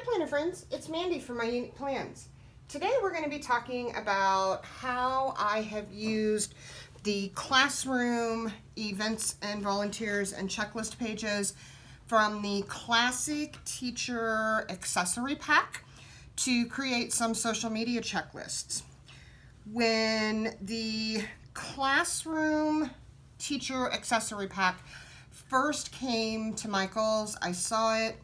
Planner friends, it's Mandy from My Unique Plans. Today we're going to be talking about how I have used the classroom events and volunteers and checklist pages from the Classic Teacher Accessory Pack to create some social media checklists. When the Classroom Teacher Accessory Pack first came to Michael's, I saw it.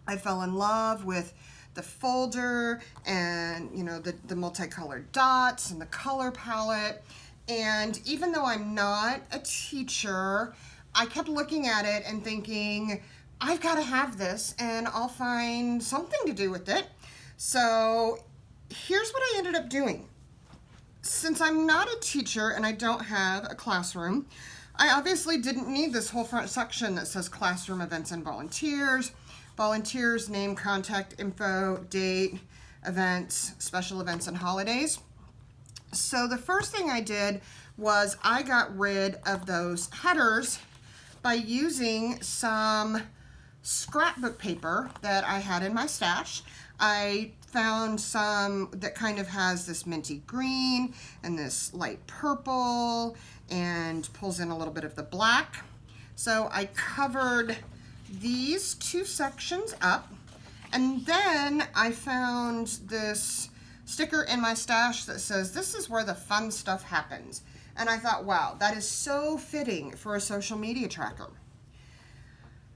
I fell in love with the folder and, the multicolored dots and the color palette. And even though I'm not a teacher, I kept looking at it and thinking, I've got to have this and I'll find something to do with it. So here's what I ended up doing. Since I'm not a teacher and I don't have a classroom, I obviously didn't need this whole front section that says classroom events and volunteers. Volunteers, name, contact info, date, events, special events, and holidays. So the first thing I did was I got rid of those headers by using some scrapbook paper that I had in my stash. I found some that kind of has this minty green and this light purple and pulls in a little bit of the black. So I covered these two sections up, and then I found this sticker in my stash that says, "This is where the fun stuff happens." And I thought, wow, that is so fitting for a social media tracker.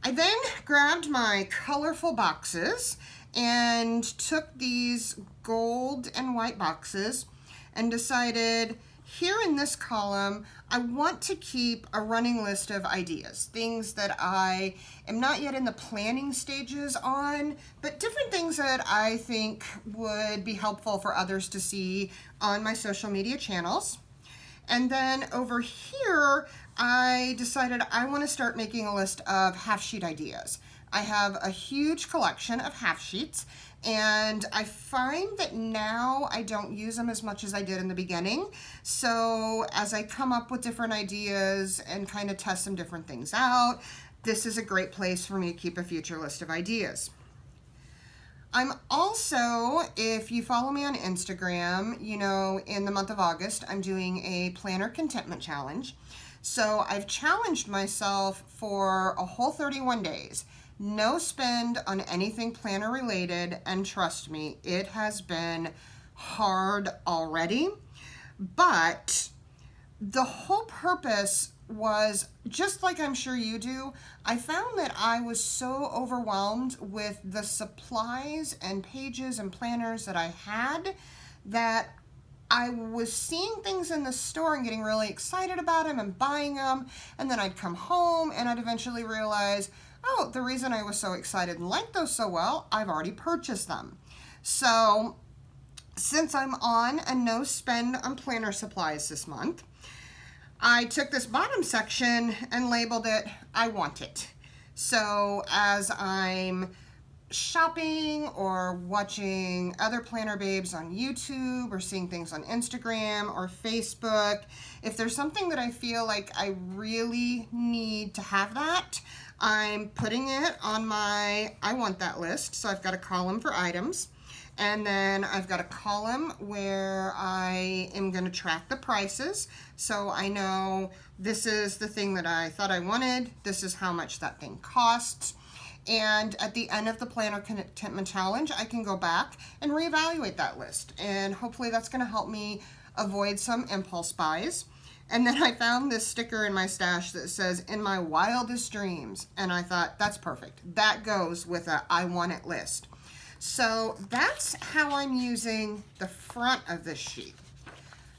I then grabbed my colorful boxes and took these gold and white boxes and decided, here in this column, I want to keep a running list of ideas, things that I am not yet in the planning stages on, but different things that I think would be helpful for others to see on my social media channels. And then over here, I decided I want to start making a list of half sheet ideas. I have a huge collection of half sheets, and I find that now I don't use them as much as I did in the beginning. So as I come up with different ideas and kind of test some different things out, this is a great place for me to keep a future list of ideas. I'm also, if you follow me on Instagram, in the month of August, I'm doing a planner contentment challenge. So I've challenged myself for a whole 31 days. No spend on anything planner related, and trust me, it has been hard already. But the whole purpose was, just like I'm sure you do, I found that I was so overwhelmed with the supplies and pages and planners that I had that I was seeing things in the store and getting really excited about them and buying them, and then I'd come home and I'd eventually realize, oh, the reason I was so excited and liked those so well, I've already purchased them. So since I'm on a no spend on planner supplies this month, I took this bottom section and labeled it, I want it. So as I'm shopping or watching other planner babes on YouTube or seeing things on Instagram or Facebook, if there's something that I feel like I really need to have that, I'm putting it on my I want that list. So I've got a column for items, and then I've got a column where I am going to track the prices. So I know this is the thing that I thought I wanted, this is how much that thing costs. And at the end of the Planner Contentment Challenge, I can go back and reevaluate that list. And hopefully that's going to help me avoid some impulse buys. And then I found this sticker in my stash that says, "In my wildest dreams." And I thought, that's perfect. That goes with a I want it list. So that's how I'm using the front of this sheet.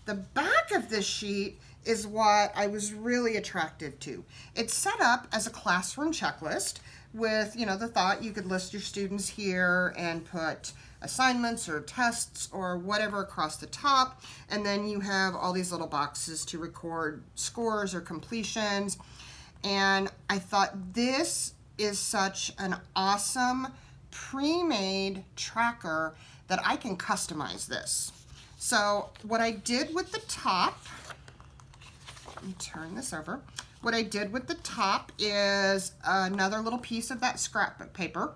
The back of this sheet is what I was really attracted to. It's set up as a classroom checklist with, the thought you could list your students here and put assignments or tests or whatever across the top. And then you have all these little boxes to record scores or completions. And I thought this is such an awesome pre-made tracker that I can customize this. So what I did with the top, let me turn this over. What I did with the top is another little piece of that scrapbook paper.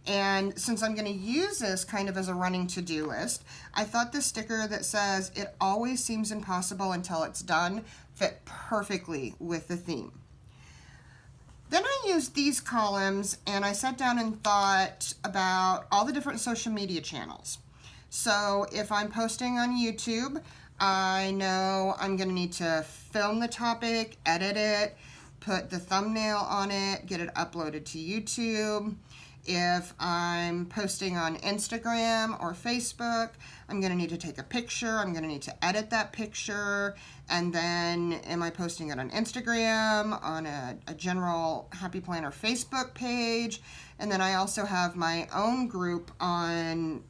And since I'm going to use this kind of as a running to-do list, I thought the sticker that says, "It always seems impossible until it's done," fit perfectly with the theme. Then I used these columns and I sat down and thought about all the different social media channels. So if I'm posting on YouTube, I know I'm going to need to film the topic, edit it, put the thumbnail on it, get it uploaded to YouTube. If I'm posting on Instagram or Facebook, I'm going to need to take a picture. I'm going to need to edit that picture. And then am I posting it on Instagram, on a general Happy Planner Facebook page? And then I also have my own group on,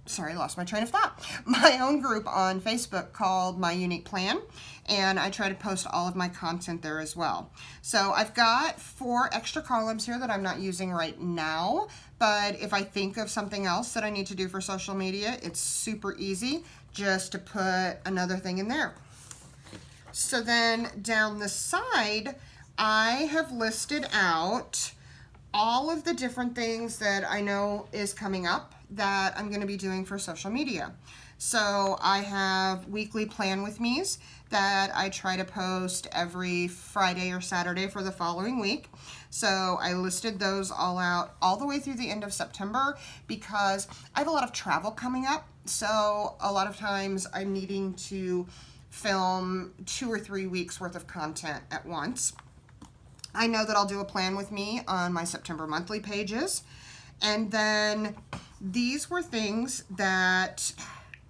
sorry, I lost my train of thought. My own group on Facebook called My Unique Plan, and I try to post all of my content there as well. So I've got 4 extra columns here that I'm not using right now, but if I think of something else that I need to do for social media, it's super easy just to put another thing in there. So then down the side, I have listed out all of the different things that I know is coming up that I'm going to be doing for social media. So I have weekly plan with me's that I try to post every Friday or Saturday for the following week. So I listed those all out all the way through the end of September because I have a lot of travel coming up. So a lot of times I'm needing to film 2 or 3 weeks worth of content at once. I know that I'll do a plan with me on my September monthly pages. And then these were things that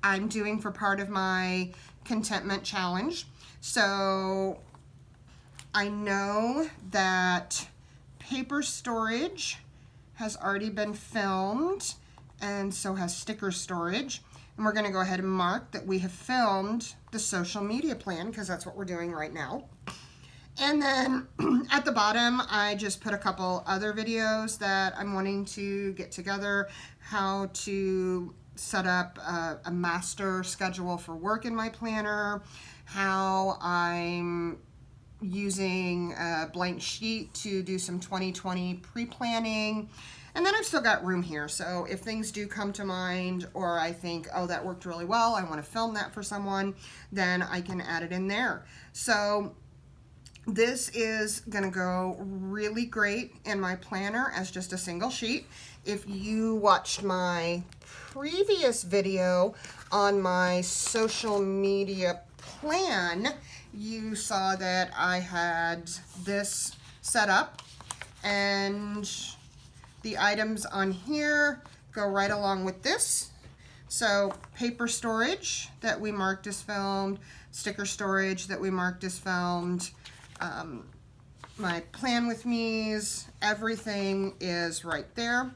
I'm doing for part of my contentment challenge. So I know that paper storage has already been filmed, and so has sticker storage. And we're going to go ahead and mark that we have filmed the social media plan because that's what we're doing right now. And then at the bottom, I just put a couple other videos that I'm wanting to get together, how to set up a master schedule for work in my planner, how I'm using a blank sheet to do some 2020 pre-planning. And then I've still got room here, so if things do come to mind or I think, oh, that worked really well, I want to film that for someone, then I can add it in there. So this is going to go really great in my planner as just a single sheet. If you watched my previous video on my social media plan, you saw that I had this set up, and the items on here go right along with this. So paper storage that we marked as filmed, sticker storage that we marked as filmed, my plan with me's, everything is right there.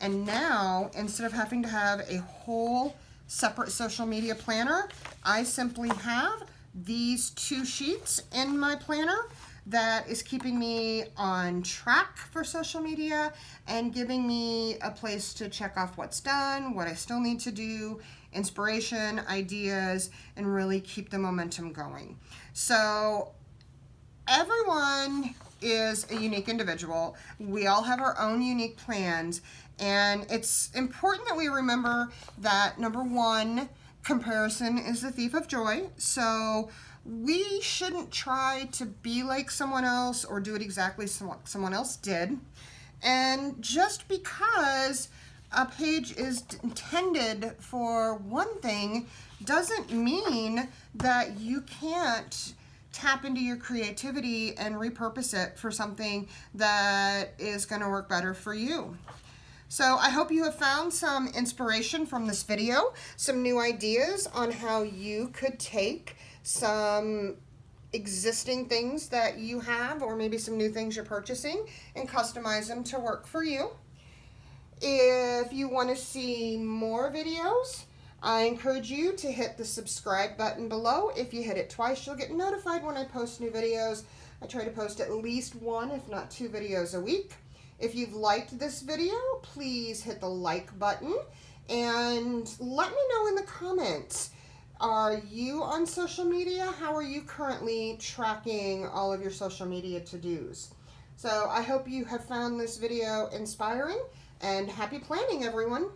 And now, instead of having to have a whole separate social media planner, I simply have these 2 sheets in my planner that is keeping me on track for social media and giving me a place to check off what's done, what I still need to do, inspiration, ideas, and really keep the momentum going. So everyone is a unique individual. We all have our own unique plans, and it's important that we remember that, number one, comparison is the thief of joy. So we shouldn't try to be like someone else or do it exactly what someone else did. And just because a page is intended for one thing doesn't mean that you can't tap into your creativity and repurpose it for something that is going to work better for you. So I hope you have found some inspiration from this video, some new ideas on how you could take some existing things that you have, or maybe some new things you're purchasing, and customize them to work for you. If you want to see more videos, I encourage you to hit the subscribe button below. If you hit it twice, you'll get notified when I post new videos. I try to post at least 1, if not 2 videos a week. If you've liked this video, please hit the like button and let me know in the comments. Are you on social media? How are you currently tracking all of your social media to-dos? So I hope you have found this video inspiring, and happy planning, everyone.